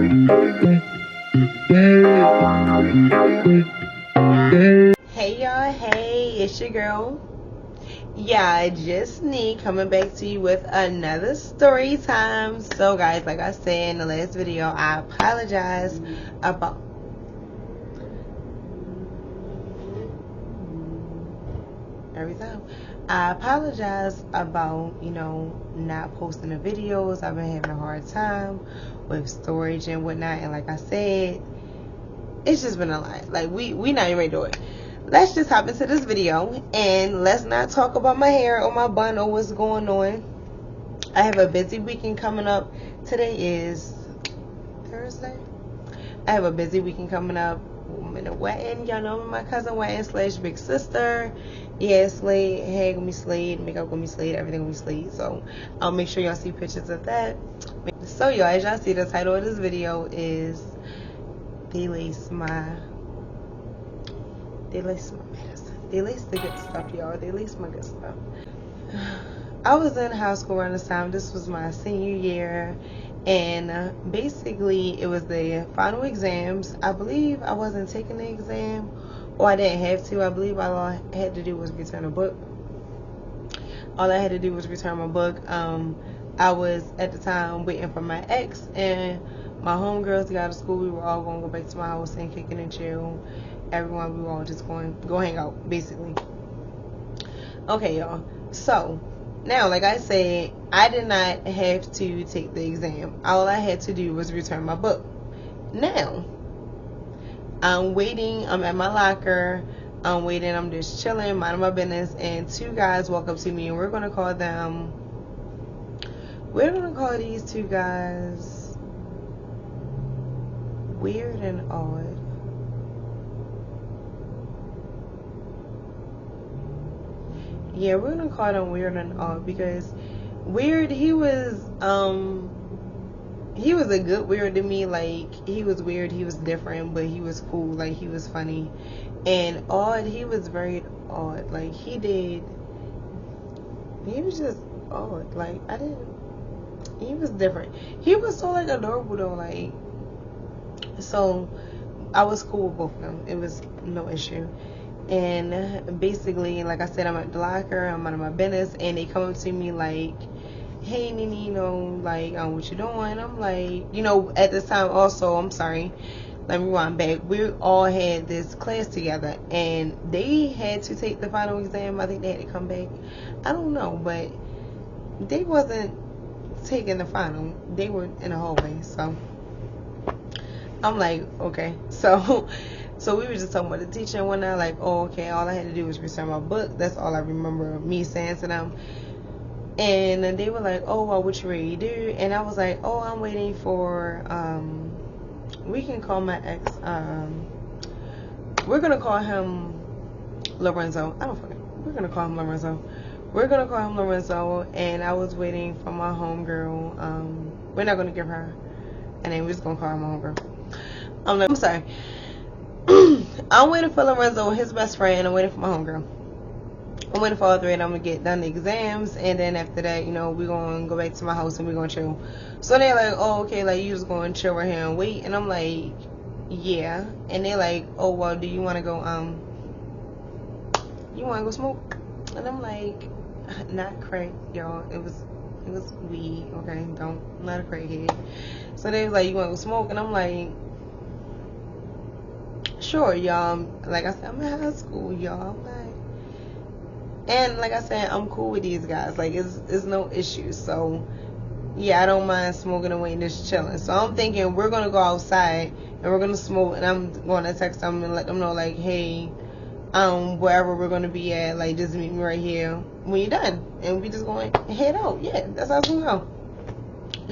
Hey y'all, hey, it's your girl. Yeah, just me coming back to you with another story time. So guys, like I said in the last video, I apologize about every time. I apologize about, not posting the videos. I've been having a hard time with storage and whatnot, and like I said, it's just been a lot. Like we not even ready to do it. Let's just hop into this video and let's not talk about my hair or my bun or what's going on. I have a busy weekend coming up. Today is Thursday. I have a busy weekend coming up. I'm in a wedding. Y'all know my cousin wedding / big sister. Yeah, Slade. Hair gonna be Slade. Makeup gonna be Slade. Everything gonna be Slade. So I'll make sure y'all see pictures of that. So y'all, as y'all see, the title of this video is They lace my medicine. They lace the good stuff, y'all. They lace my good stuff. I was in high school around this time. This was my senior year. And basically, it was the final exams. I believe I wasn't taking the exam. Or I didn't have to. I believe all I had to do was return a book. All I had to do was return my book. I was, at the time, waiting for my ex. And my homegirls got out of school. We were all going to go back to my house and kicking and chill. Everyone, we were all just going to go hang out, basically. Okay, y'all. So, now, like I said, I did not have to take the exam. All I had to do was return my book. Now, I'm waiting. I'm at my locker. I'm waiting. I'm just chilling, minding my business. And two guys walk up to me, and we're going to call them... We're going to call these two guys Weird and Odd. Yeah, we're gonna call them Weird and Odd because Weird, he was a good weird to me. Like, he was weird, he was different, but he was cool, like he was funny. And Odd, he was very odd. Like, he was just odd. Like, he was different. He was so, like, adorable though. Like, so I was cool with both of them. It was no issue. And basically, like I said, I'm at the locker, I'm out of my business, and they come up to me like, hey, Nene, like, what you doing? I'm like, at this time also, I'm sorry, let me rewind back. We all had this class together, and they had to take the final exam. I think they had to come back. I don't know, but they wasn't taking the final. They were in the hallway, so I'm like, okay. So we were just talking about the teacher and whatnot, like, oh, okay, all I had to do was return my book. That's all I remember me saying to them. And they were like, oh, well, what you ready to do? And I was like, oh, I'm waiting for, we can call my ex, we're going to call him Lorenzo. We're going to call him Lorenzo. We're going to call him Lorenzo, and I was waiting for my homegirl. We're not going to give her a name. We're just going to call her my homegirl. I'm sorry. I'm waiting for Lorenzo and his best friend. I'm waiting for my homegirl. I'm waiting for all three of them to get done the exams, and then after that, we're going to go back to my house and we're going to chill. So they're like, oh, okay, like, you just going to chill right here and wait? And I'm like, yeah. And they're like, oh, well, do you want to go, you want to go smoke? And I'm like, not crack, y'all. It was weed, okay? Not a crackhead. So they was like, you want to go smoke? And I'm like, sure, y'all. Like I said, I'm in high school, y'all. And like I said, I'm cool with these guys. Like, it's no issue. So, yeah, I don't mind smoking away and just chilling. So I'm thinking we're going to go outside and we're going to smoke. And I'm going to text them and let them know, like, hey, wherever we're going to be at, like, just meet me right here when you're done. And we just going to head out. Yeah, that's how it's going to go.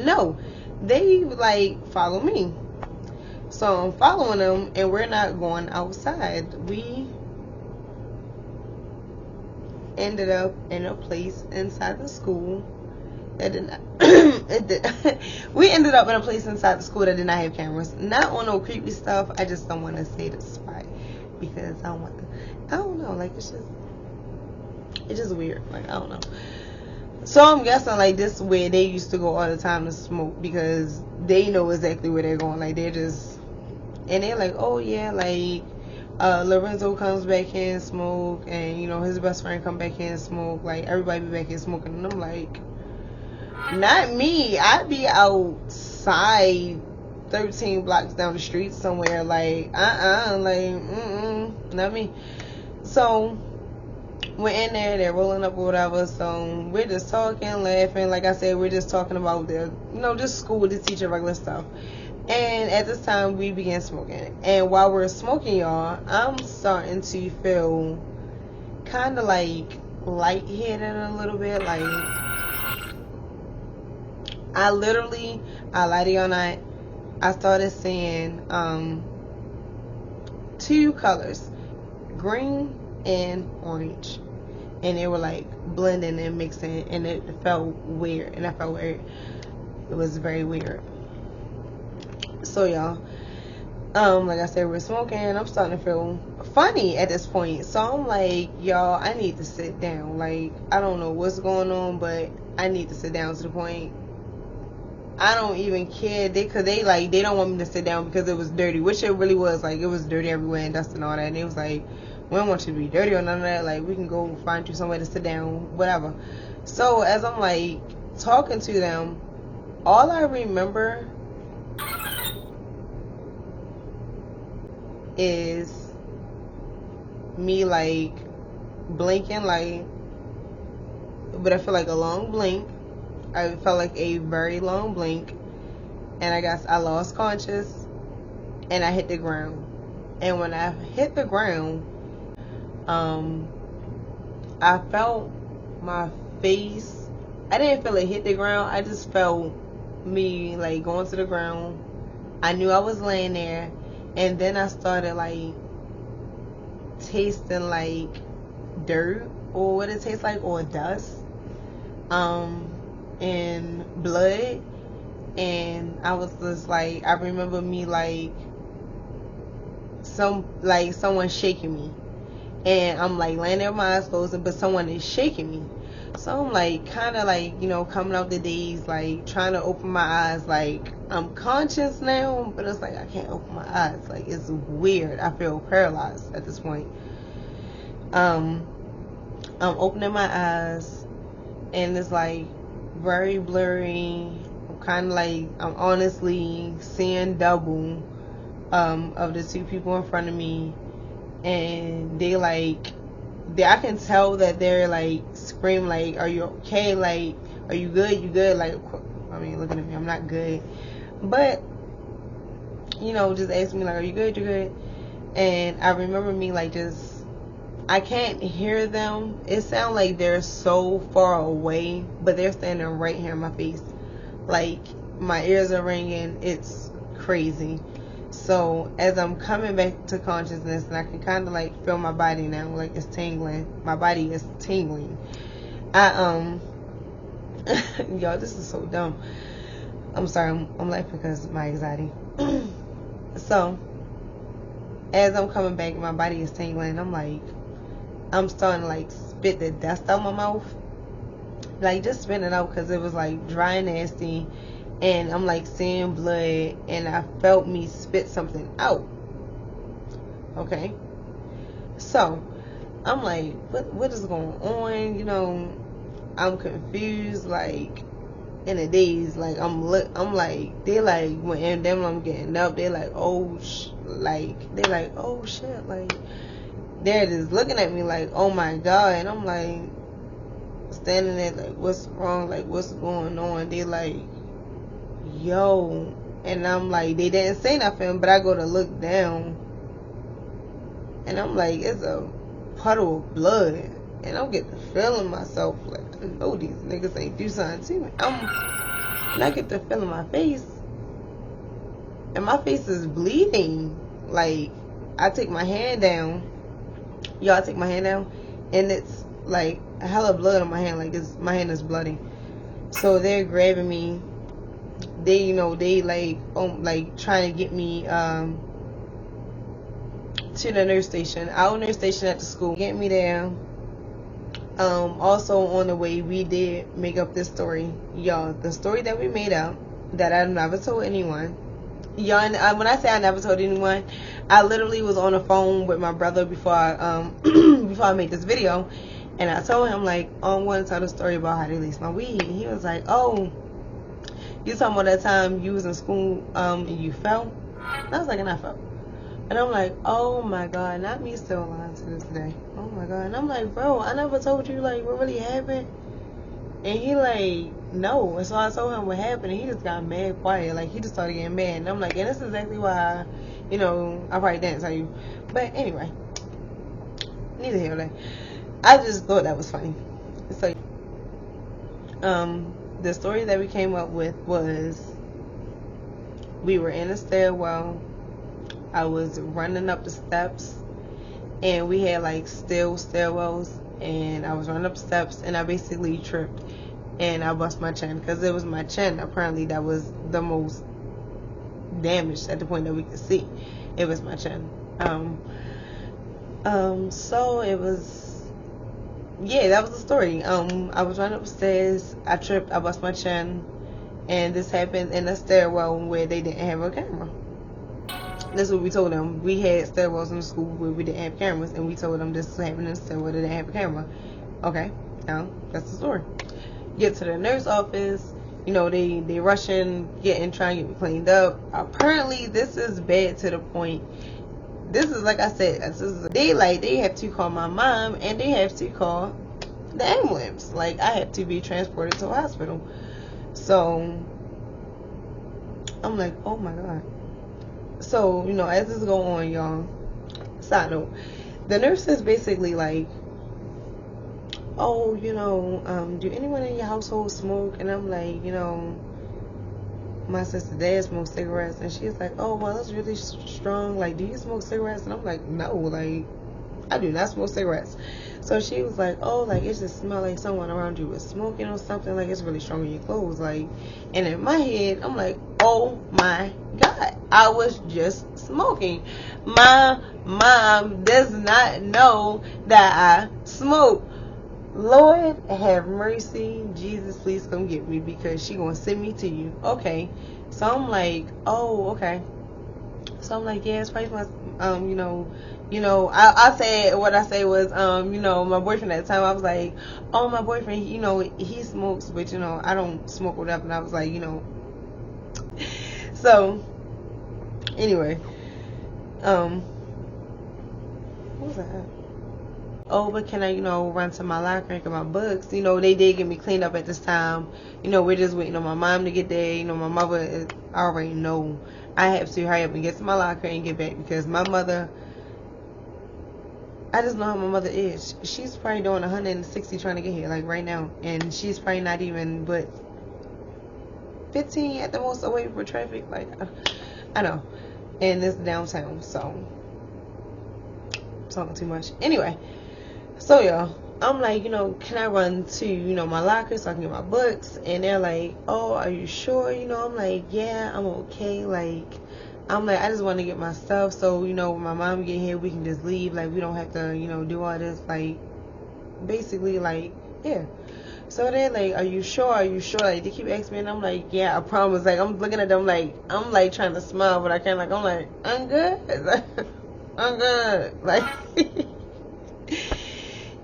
No, they, like, follow me. So I'm following them, and we're not going outside. We ended up in a place inside the school that did not. We ended up in a place inside the school that did not have cameras. Not on no creepy stuff. I just don't want to say the spot because I don't know. Like, it's just weird. Like, I don't know. So I'm guessing like this is where they used to go all the time to smoke, because they know exactly where they're going. Like they're just, and they're like, oh yeah, like Lorenzo comes back here and smoke, and you know his best friend come back here and smoke. Like everybody be back here smoking, and I'm like, not me. I'd be outside 13 blocks down the street somewhere. Like not me. So we're in there, they're rolling up or whatever, so we're just talking, laughing. Like I said, we're just talking about the, you know, just school, the teacher, regular stuff. And at this time we began smoking, and while we're smoking, y'all, I'm starting to feel kind of like lightheaded a little bit. Like I lie to y'all not, I started seeing two colors, green and orange, and they were like blending and mixing, and it felt weird, and I felt weird. It was very weird. So y'all, like I said, we're smoking, and I'm starting to feel funny at this point. So I'm like, y'all, I need to sit down. Like I don't know what's going on, but I need to sit down. To the point I don't even care. They don't want me to sit down because it was dirty, which it really was. Like it was dirty everywhere and dust and all that. And they was like, we don't want you to be dirty or none of that. Like we can go find you somewhere to sit down, whatever. So as I'm like talking to them, all I remember is me like blinking, like, but I feel like a long blink. I felt like a very long blink, and I guess I lost conscious, and I hit the ground. And when I hit the ground, I felt my face. I didn't feel it hit the ground. I just felt me like going to the ground. I knew I was laying there, and then I started like tasting like dirt, or what it tastes like, or dust, and blood. And I was just like, I remember me like someone shaking me, and I'm like laying there with my eyes closed, but someone is shaking me. So I'm like kind of like, you know, coming out the days, like trying to open my eyes. Like I'm conscious now, but it's like I can't open my eyes. Like it's weird. I feel paralyzed at this point. I'm opening my eyes, and it's like very blurry. I'm kind of like, I'm honestly seeing double of the two people in front of me, and I can tell that they're like screaming like, are you okay? Like, are you good? You good? Like, I mean, looking at me, I'm not good, but you know, just asking me like, are you good? You good? And I remember me like just, I can't hear them. It sounds like they're so far away, but they're standing right here in my face. Like my ears are ringing. It's crazy. So as I'm coming back to consciousness, and I can kind of like feel my body now, like it's tingling. My body is tingling. Y'all, this is so dumb. I'm sorry. I'm laughing because of my anxiety. So as I'm coming back, my body is tingling. I'm starting to like spit the dust out my mouth, like just spit it out, because it was like dry and nasty, and I'm like seeing blood, and I felt me spit something out. Okay, so I'm like, what is going on? You know, I'm confused, like in a daze. Like I'm like, they like, when them I'm getting up, they like, oh they like, oh shit, like they're just looking at me like, oh my god. And I'm like standing there like, what's wrong? Like what's going on? They like, yo. And I'm like, they didn't say nothing, but I go to look down, and I'm like, it's a puddle of blood, and I'm getting feeling myself like, I know these niggas ain't do something to me. And I get the feeling my face, and my face is bleeding. Like I take my hand down, y'all, take my hand down, and it's like a hella blood on my hand. Like my hand is bloody. So they're grabbing me. They, you know, they like trying to get me to the nurse station. Our nurse station at the school. Get me there. Also on the way, we did make up this story, y'all. The story that we made up that I never told anyone. Y'all, and when I say I never told anyone, I literally was on the phone with my brother before I before I made this video, and I told him like, I want to tell the story about how they leased my weed. And he was like, oh, you talking about that time you was in school and you fell? And I was like, and I fell. And I'm like, oh my God, not me still lying to this day. Oh my God. And I'm like, bro, I never told you like what really happened. And he like, no. And so I told him what happened, and he just got mad quiet. Like, he just started getting mad. And I'm like, and that's exactly why, I probably didn't tell you. But anyway, neither here nor there. I just thought that was funny. So, the story that we came up with was, we were in a stairwell. I was running up the steps, and we had like steel stairwells, and I was running up steps, and I basically tripped, and I bust my chin, because it was my chin apparently that was the most damaged at the point that we could see. It was my chin. So it was, yeah, that was the story. I was running upstairs, I tripped, I bust my chin, and this happened in a stairwell where they didn't have a camera. That's what we told them. We had stairwells in the school where we didn't have cameras, and we told them this was happening in a stairwell that didn't have a camera. Okay, now that's the story. Get to the nurse office, they rushing, trying to get me cleaned up. Apparently, this is bad to the point. This is, like I said, they have to call my mom, and they have to call the ambulance. Like, I have to be transported to a hospital. So I'm like, oh my God. So, as this go on, y'all, side note, the nurse is basically like, oh, do anyone in your household smoke? And I'm like, my sister dad smokes cigarettes. And she's like, oh, well, that's really strong. Like, do you smoke cigarettes? And I'm like, no, like, I do not smoke cigarettes. So she was like, oh, like, it just smell like someone around you was smoking or something. Like, it's really strong in your clothes. Like, and in my head, I'm like, oh my God, I was just smoking. My mom does not know that I smoke. Lord have mercy. Jesus, please come get me, because she gonna send me to you. Okay. So I'm like, oh, okay. So I'm like, yeah, it's probably my, I said, what I say was, my boyfriend at the time, I was like, oh, my boyfriend, he smokes, but, I don't smoke whatever. And I was like, so, anyway, what was that? Oh, but can I, run to my locker and get my books? They did get me cleaned up at this time. We're just waiting on my mom to get there. My mother, I already know I have to hurry up and get to my locker and get back, because my mother, I just know how my mother is. She's probably doing 160 trying to get here, like right now. And she's probably not even but 15 at the most away from traffic. Like, I know. And it's downtown, so I'm talking too much. Anyway. So, y'all, I'm like, can I run to, my locker so I can get my books? And they're like, oh, are you sure? I'm like, yeah, I'm okay. Like, I'm like, I just want to get my stuff. So, when my mom get here, we can just leave. Like, we don't have to, do all this. Like, basically, like, yeah. So they're like, are you sure? Are you sure? Like, they keep asking me, and I'm like, yeah, I promise. Like, I'm looking at them like, I'm like trying to smile, but I can't. Like, I'm like, I'm good. I'm good. Like,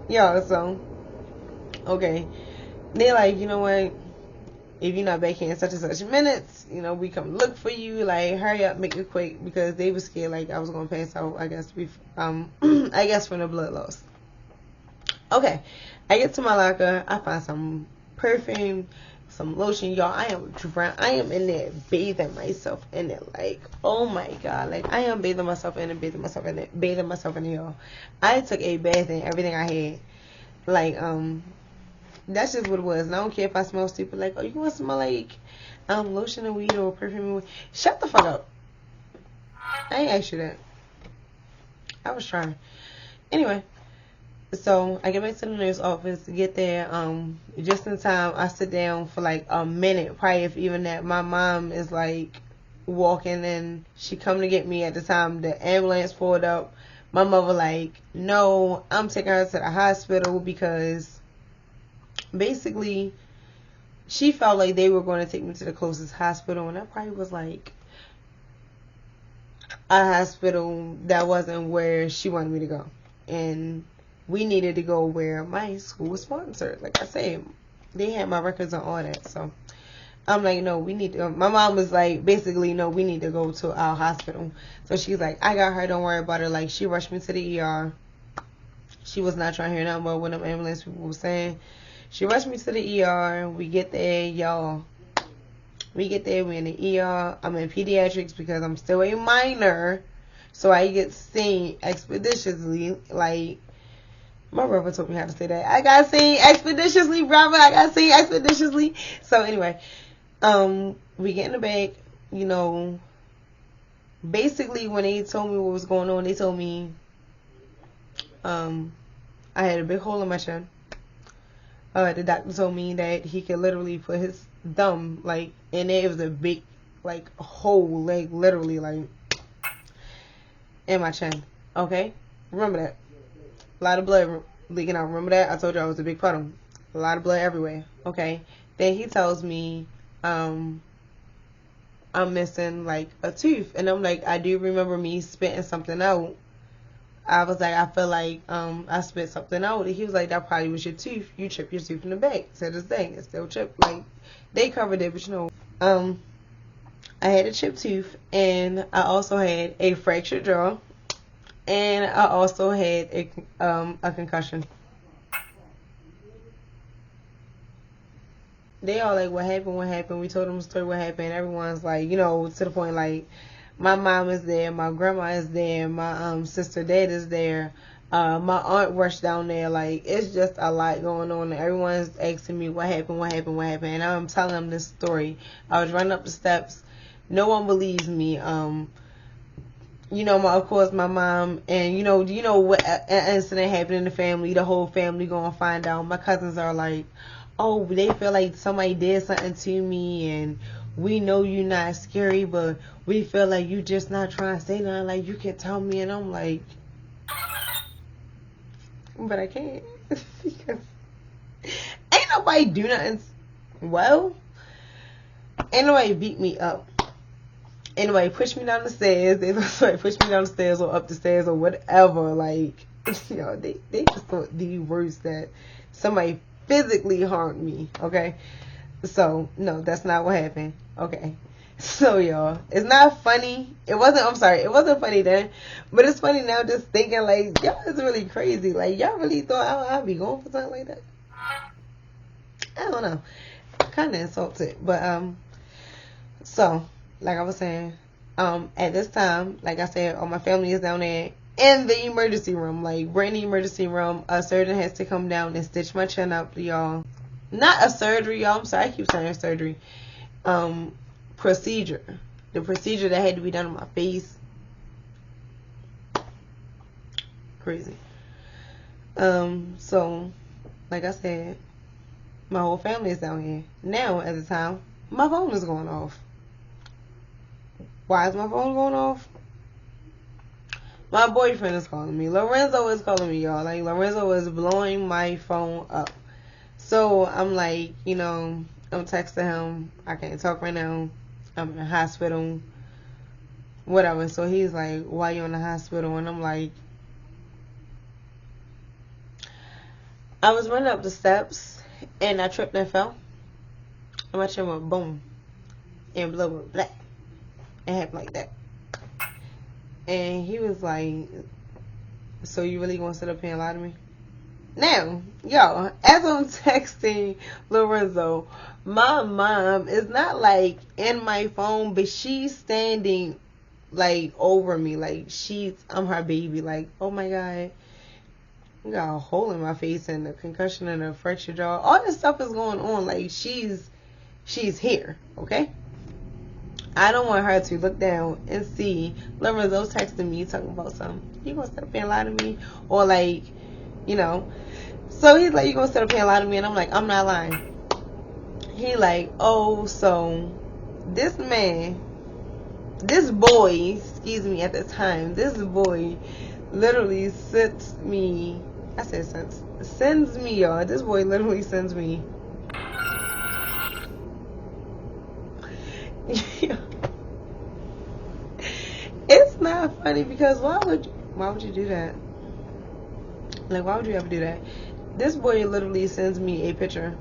yo, so, okay. They're like, you know what? If you're not back here in such and such minutes, we come look for you. Like, hurry up, make it quick, because they were scared like I was gonna pass out. I guess I guess from the blood loss. Okay, I get to my locker. I find some perfume, some lotion, y'all. I am in there bathing myself in it. Like, oh my God, like I am bathing myself in it, bathing myself in it, y'all. I took a bath in everything I had. Like, that's just what it was. And I don't care if I smell stupid. Like, oh, you want to smell like lotion and weed or perfume and weed? Shut the fuck up. I ain't asked you that. I was trying. Anyway, so I get back to the nurse office, get there, just in time. I sit down for like a minute, probably if even that. My mom is like walking, and she come to get me at the time the ambulance pulled up. My mother like, no, I'm taking her to the hospital because basically, she felt like they were going to take me to the closest hospital, and that probably was like a hospital that wasn't where she wanted me to go. And we needed to go where my school was sponsored. Like I said, they had my records and all that. So I'm like, no, we need to. My mom was like, basically, no, we need to go to our hospital. So she's like, I got her, don't worry about it. Like, she rushed me to the ER. She was not trying to hear nothing about what them ambulance people were saying. She rushed me to the ER. We get there, y'all. We get there, we're in the ER. I'm in pediatrics because I'm still a minor. So I get seen expeditiously. Like, my brother told me how to say that. I got seen expeditiously, brother. I got seen expeditiously. So anyway, we get in the bag. You know, basically when they told me what was going on, they told me I had a big hole in my chin. The doctor told me that he could literally put his thumb, like, and it was a big, like, hole, like, literally, like, in my chin. Okay? Remember that. A lot of blood leaking out. Remember that? I told you I was a big puddle. A lot of blood everywhere. Okay? Then he tells me, I'm missing, like, a tooth. And I'm like, I do remember me spitting something out. I was like, I feel like I spit something out. And he was like, that probably was your tooth. You chipped your tooth in the back. Said this thing. It's still chipped. Like, they covered it, but you know. I had a chipped tooth, and I also had a fractured jaw, and I also had a concussion. They all like, what happened, what happened? We told them the story, what happened. Everyone's like, you know, to the point, like, my mom is there, my grandma is there, my sister, dad is there, my aunt rushed down there. Like, it's just a lot going on. Everyone's asking me what happened, what happened, what happened. And I'm telling them this story. I was running up the steps. No one believes me. You know, of course, my mom, and you know what incident happened in the family. The whole family gonna find out. My cousins are like, oh, they feel like somebody did something to me, and we know you're not scary, but we feel like you just not trying to say nothing. Like, you can tell me. And I'm like, but I can't. Because ain't nobody do nothing. Well, ain't nobody beat me up. Ain't nobody push me down the stairs. They somebody push me down the stairs or up the stairs or whatever. Like, you know, they just thought the worst, that somebody physically harmed me. Okay? So, no, that's not what happened. Okay. So, y'all, it's not funny. It wasn't funny then. But it's funny now just thinking, like, y'all is really crazy. Like, y'all really thought I'd be going for something like that? I don't know. Kind of insulted. But, so, like I was saying, at this time, like I said, all my family is down there in the emergency room. Like, we're in the emergency room. A surgeon has to come down and stitch my chin up, y'all. Not a surgery, y'all. I'm sorry, I keep saying surgery. Procedure. The procedure that had to be done on my face. Crazy. So, like I said, my whole family is down here. Now, at the time, my phone is going off. Why is my phone going off? My boyfriend is calling me. Lorenzo is calling me, y'all. Like, Lorenzo is blowing my phone up. So, I'm like, you know, I'm texting him. I can't talk right now. I'm in the hospital. Whatever. So, he's like, why you in the hospital? And I'm like, I was running up the steps, and I tripped and fell. And my chin went boom. And blood went black. It happened like that. And he was like, so you really gonna sit up here and lie to me? Now, y'all, as I'm texting Lorenzo, my mom is not like in my phone, but she's standing like over me. Like, I'm her baby. Like, oh my God, I got a hole in my face and a concussion and a fractured jaw. All this stuff is going on. Like, she's here, okay? I don't want her to look down and see Lorenzo texting me talking about something. You gonna sit up here and lie to me? Or like, you know. So he's like, you gonna sit up here and lie to me? And I'm like, I'm not lying. He like, oh, so this boy, excuse me, at the time, this boy literally sent me, I said since, sends me, y'all. This boy literally sends me. It's not funny because why would you do that? Like, why would you ever do that? This boy literally sends me a picture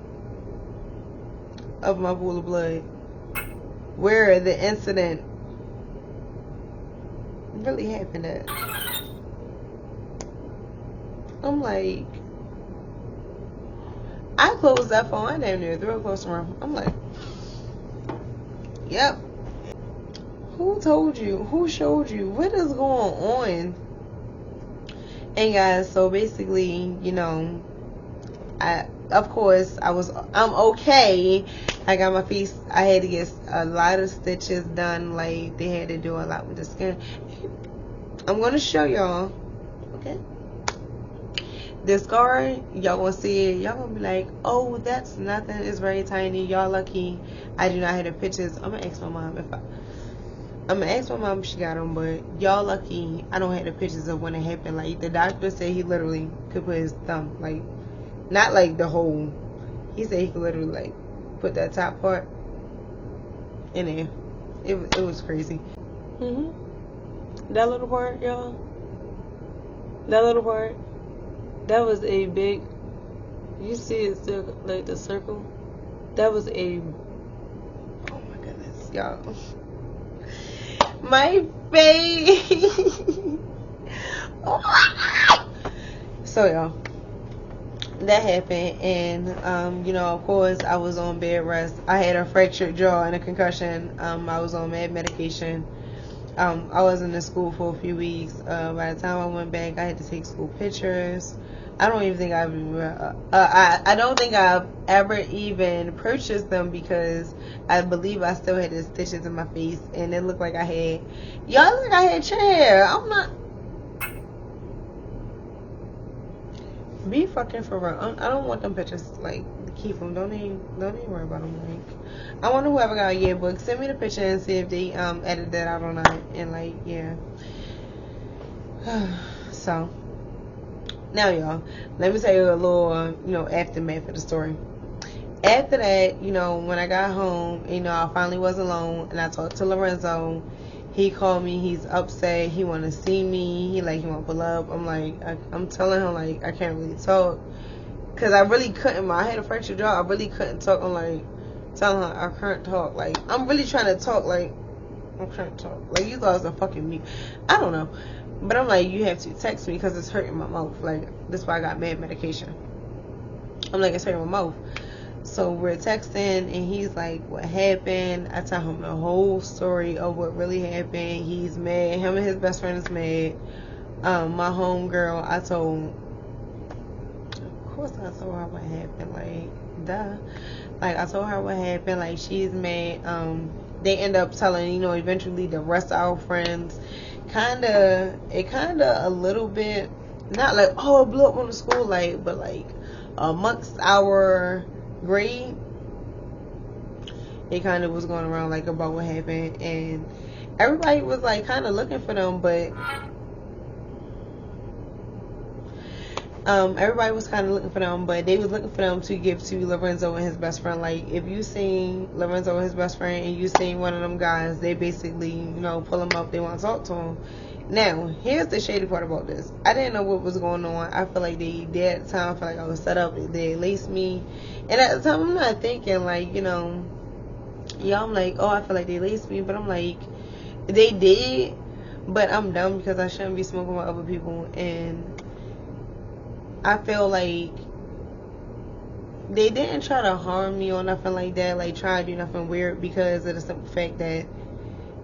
of my pool of blood where the incident really happened at. I'm like, I closed that phone. I damn near threw it across the room. I'm like, yep. Who told you? Who showed you? What is going on? And guys, so basically, you know, I'm okay. I got my face, I had to get a lot of stitches done. Like, they had to do a lot with the skin. I'm going to show y'all, okay? The scar, y'all gonna see it. Y'all gonna be like, oh, that's nothing. It's very tiny. Y'all lucky I do not have the pictures. I'm gonna ask my mom if she got them, but y'all lucky I don't have the pictures of when it happened. Like, the doctor said he literally could put his thumb, like, not like the whole, he said he could literally like put that top part in there. It was crazy. That little part, y'all, that little part, that was a big, you see it still, like the circle, that was a, oh my goodness, y'all, my face. So y'all, that happened, and you know, of course, I was on bed rest. I had a fractured jaw and a concussion. I was on med medication. I wasn't in school for a few weeks. By the time I went back, I had to take school pictures. I don't think I've ever even purchased them because I believe I still had the stitches in my face, and it looked like I had, y'all look like I had chair. I'm not. Be fucking for real. I don't want them pictures. Like, keep them. Don't even worry about them. Like, I wonder whoever got a yearbook, send me the picture and see if they edited that out or not. And like, yeah. So now, y'all, let me tell you a little, you know, aftermath of the story. After that, you know, when I got home, you know, I finally was alone, and I talked to Lorenzo. He called me. He's upset. He want to see me. He want to pull up. I'm like, I'm telling him, like, I can't really talk. Because I really couldn't. I had a fractured jaw. I really couldn't talk. I'm like, telling him I can't talk. Like, I'm really trying to talk. Like, I can't talk. Like, you guys are fucking me. I don't know. But I'm like, you have to text me because it's hurting my mouth. Like, that's why I got med medication. I'm like, it's hurting my mouth. So we're texting, and he's like, what happened? I tell him the whole story of what really happened. He's mad. Him and his best friend is mad. My homegirl, of course I told her what happened. Like, duh. Like, I told her what happened. Like, she's mad. They end up telling, you know, eventually the rest of our friends. Kinda a little bit, not like, oh, it blew up on the school, like, but like amongst our grade, it kind of was going around like about what happened, and everybody was like kind of looking for them, but everybody was kind of looking for them, but they was looking for them to give to Lorenzo and his best friend. Like, if you seen Lorenzo and his best friend and you seen one of them guys, they basically, you know, pull him up. They want to talk to him. Now, here's the shady part about this. I didn't know what was going on. I feel like at the time, I feel like I was set up. They laced me. And at the time, I'm not thinking, like, you know, yeah, I'm like, oh, I feel like they laced me. But I'm like, they did. But I'm dumb because I shouldn't be smoking with other people. And I feel like they didn't try to harm me or nothing like that, like try to do nothing weird, because of the simple fact that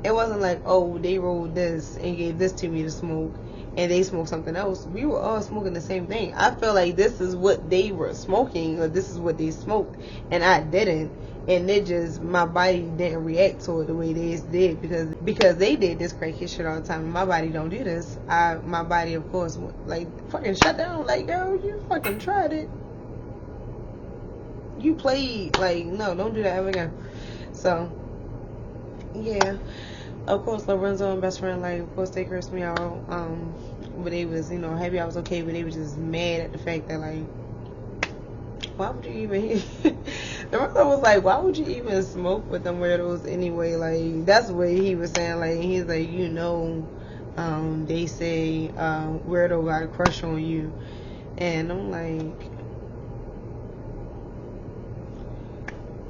it wasn't like, oh, they rolled this and gave this to me to smoke and they smoked something else. We were all smoking the same thing. I feel like this is what they were smoking, or this is what they smoked, and I didn't. And it just, my body didn't react to it the way they did, because they did this crazy shit all the time. My body don't do this. My body, of course, like, fucking shut down. Like, girl, you fucking tried it. You played. Like, no, don't do that ever again. So, yeah. Of course, Lorenzo and best friend, like, of course, they cursed me out. But they was, you know, happy I was okay, but they was just mad at the fact that, like, why would you even the brother was like, why would you even smoke with them weirdos anyway? Like, that's what he was saying. Like, he's like, they say weirdo got a crush on you. And I'm like,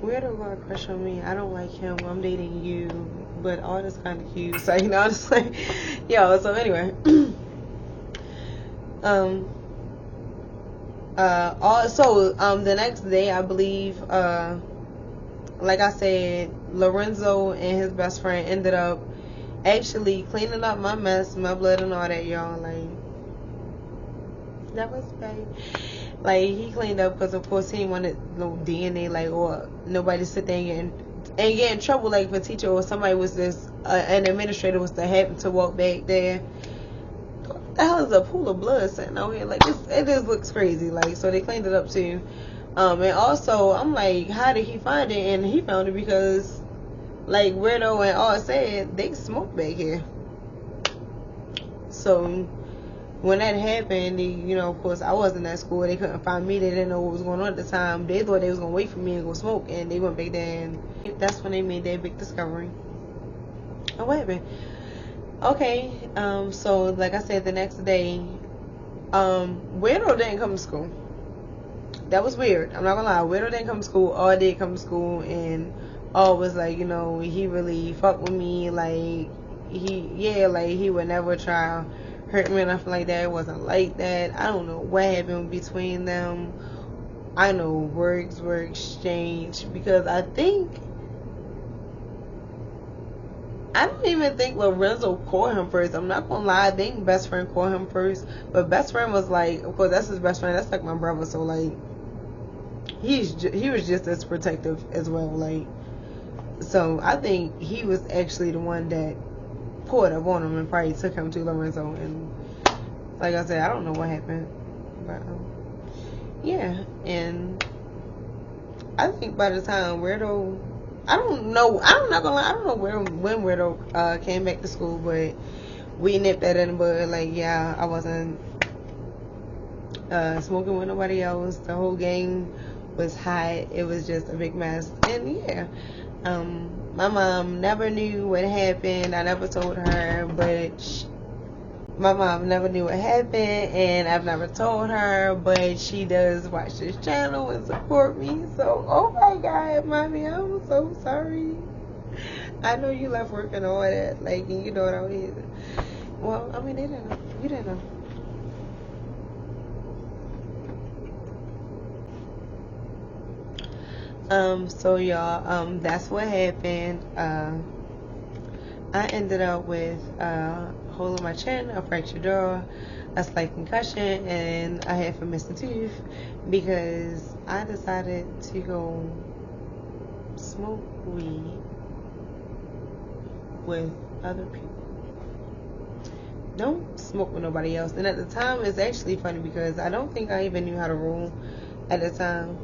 weirdo got a crush on me. I don't like him. I'm dating you. But all this kind of cute. So, I'm just like, yo, so anyway. The next day, I believe, like I said, Lorenzo and his best friend ended up actually cleaning up my mess, my blood and all that, y'all. Like, that was bad. Like, he cleaned up because, of course, he didn't want no DNA, like, or nobody sit there and get in trouble, like, if a teacher or somebody was just, an administrator was to happen to walk back there. What the hell is a pool of blood sitting out here? Like, it just looks crazy. Like, so they cleaned it up too. And also, I'm like, how did he find it? And he found it because, like, Weirdo and all said, they smoke back here. So when that happened, of course, I wasn't at school. They couldn't find me. They didn't know what was going on at the time. They thought they was going to wait for me and go smoke. And they went back there, and that's when they made their big discovery. Oh, what happened? Okay, so like I said, the next day, Weirdo didn't come to school. That was weird. I'm not gonna lie. Weirdo didn't come to school. All did come to school, and all was like, he really fucked with me. Like, he would never try to hurt me or nothing like that. It wasn't like that. I don't know what happened between them. I know words were exchanged because I don't even think Lorenzo called him first. I'm not gonna lie. I think best friend called him first, but best friend was like, of course, that's his best friend. That's like my brother. So like, he was just as protective as well. Like, so I think he was actually the one that pulled up on him and probably took him to Lorenzo. And like I said, I don't know what happened, but yeah. And I think by the time Weirdo, I don't know. I'm not gonna lie. I don't know when Weirdo came back to school, but we nipped that in the bud. Like, yeah, I wasn't smoking with nobody else. The whole gang was hot. It was just a big mess. And yeah, my mom never knew what happened. I never told her, but my mom never knew what happened, and I've never told her, but she does watch this channel and support me. So, oh my God, mommy, I'm so sorry. I know you left work and all that, like, and you know what I mean. Well, I mean, they didn't know. You didn't know. So y'all, that's what happened. I ended up with hole in my chin, a fractured jaw, a slight concussion, and I had for missing tooth because I decided to go smoke weed with other people. Don't smoke with nobody else. And at the time, it's actually funny because I don't think I even knew how to roll at the time.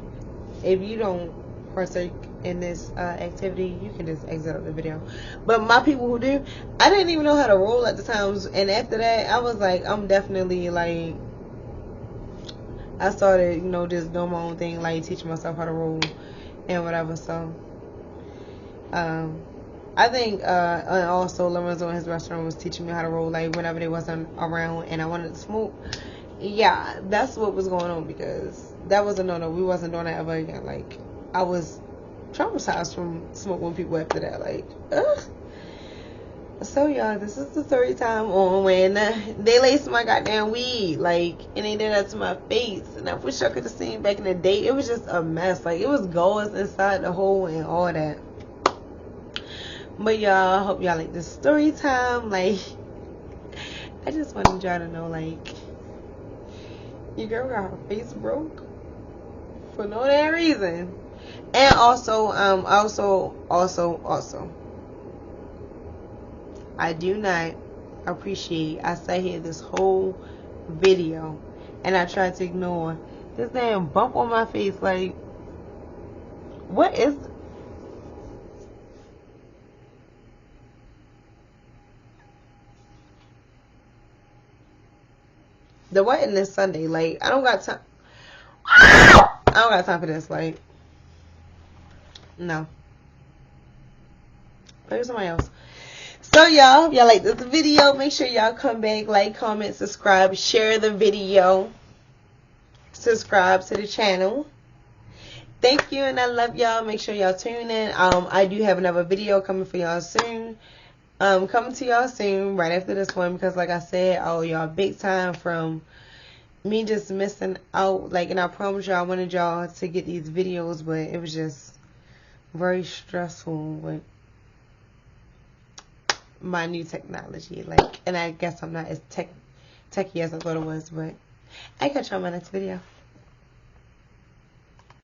If you don't partake in this activity, you can just exit out the video. But my people who do, I didn't even know how to roll at the times. And after that, I was like, I'm definitely like, I started, just doing my own thing, like teaching myself how to roll and whatever. So I think and also Lorenzo and his restaurant was teaching me how to roll, like whenever they wasn't around and I wanted to smoke. Yeah, that's what was going on, because that was a no-no. We wasn't doing that ever again. Like, I was traumatized from smoking with people after that. Like, ugh. So, y'all, this is the third time on when they laced my goddamn weed. Like, and they did that to my face. And I wish I could have seen back in the day. It was just a mess. Like, it was gauze inside the hole and all that. But, y'all, I hope y'all like this story time. Like, I just wanted y'all to know, like, your girl got her face broke for no damn reason. And also, I do not appreciate, I sat here this whole video and I tried to ignore this damn bump on my face. Like, what is the wedding this Sunday? Like, I don't got time. I don't got time for this. Like, no. Play with somebody else. So y'all, if y'all like this video, make sure y'all come back, like, comment, subscribe, share the video, subscribe to the channel. Thank you, and I love y'all. Make sure y'all tune in. I do have another video coming for y'all soon. Coming to y'all soon, right after this one, because like I said, oh y'all, big time from me just missing out. Like, and I promise y'all, I wanted y'all to get these videos, but it was just very stressful with my new technology. Like, and I guess I'm not as techy as I thought it was, but I catch y'all in my next video.